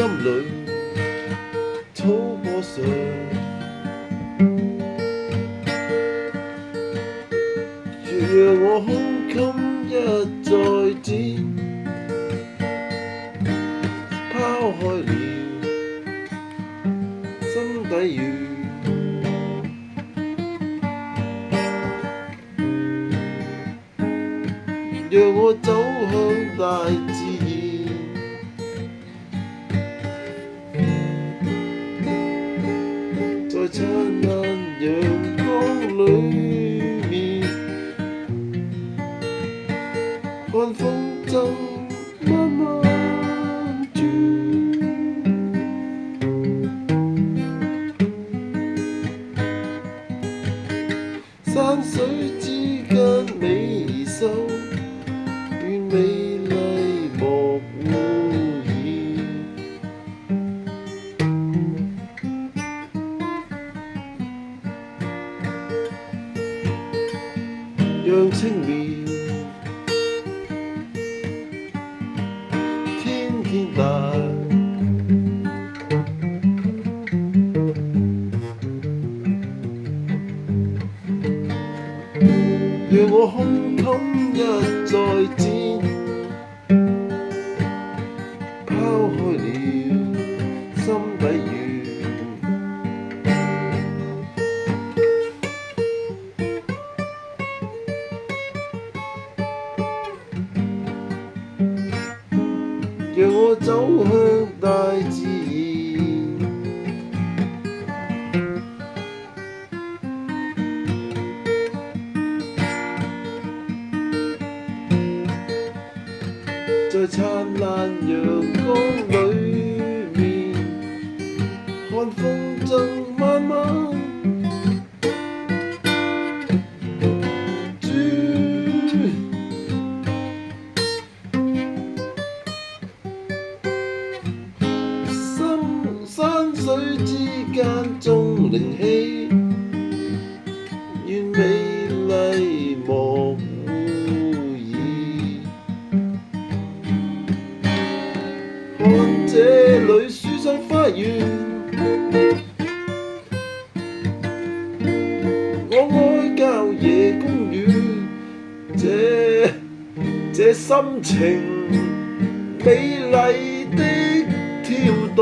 陰裏草坡上，讓我胸襟一再展，拋開了心底願，讓我走向大自然，在燦爛陽光裏面，看風箏慢慢轉，山水之間美秀，願美麗莫污染，讓青苗天天大，讓我胸襟一再展，拋開了心底願，讓我走向大自然，在燦爛陽光裏面，看風箏慢慢轉，山水之間縱靈氣，願美麗莫污染。看這裏樹上花園，我愛郊野公園，這心情美麗的跳動，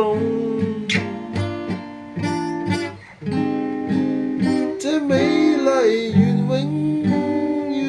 這美麗願永遠。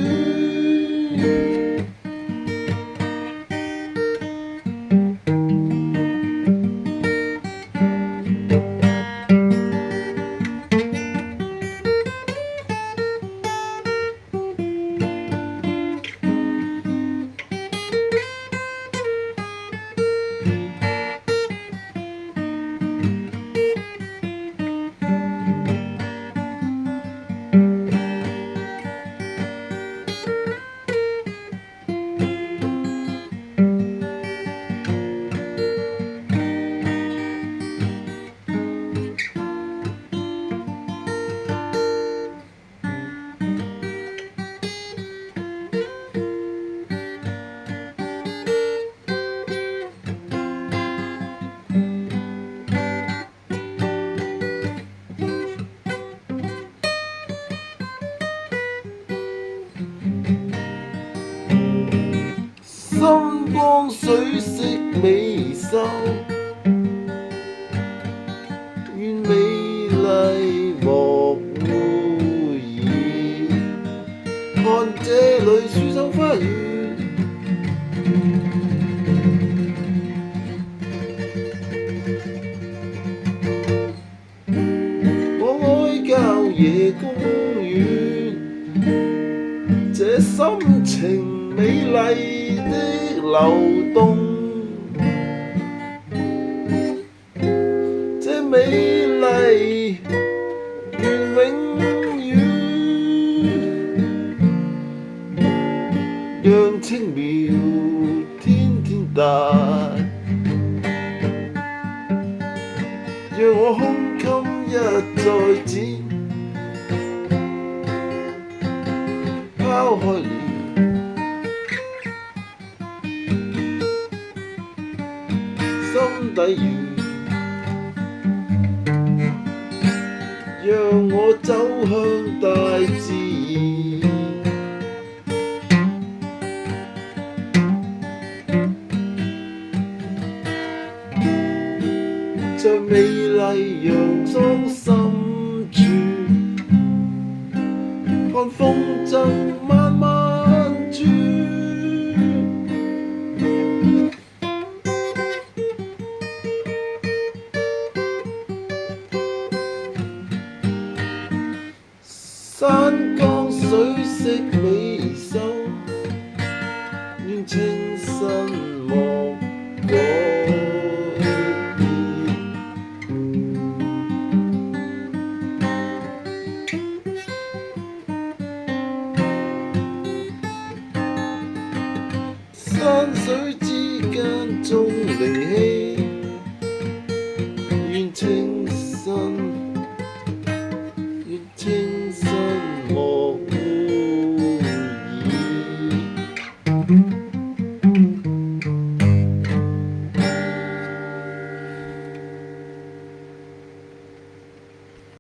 心光水色美秀，願美麗莫污染。看這裏樹上花園，我愛郊野公園，這心情美麗的流動，這美麗願永遠，讓青苗天天大，讓我胸襟一再展，拋開了心底緣，讓我走向大自然，在美麗洋裝深處，看風箏慢慢轉。山江水色美秀，願情深莫改變。山水之間縱靈氣。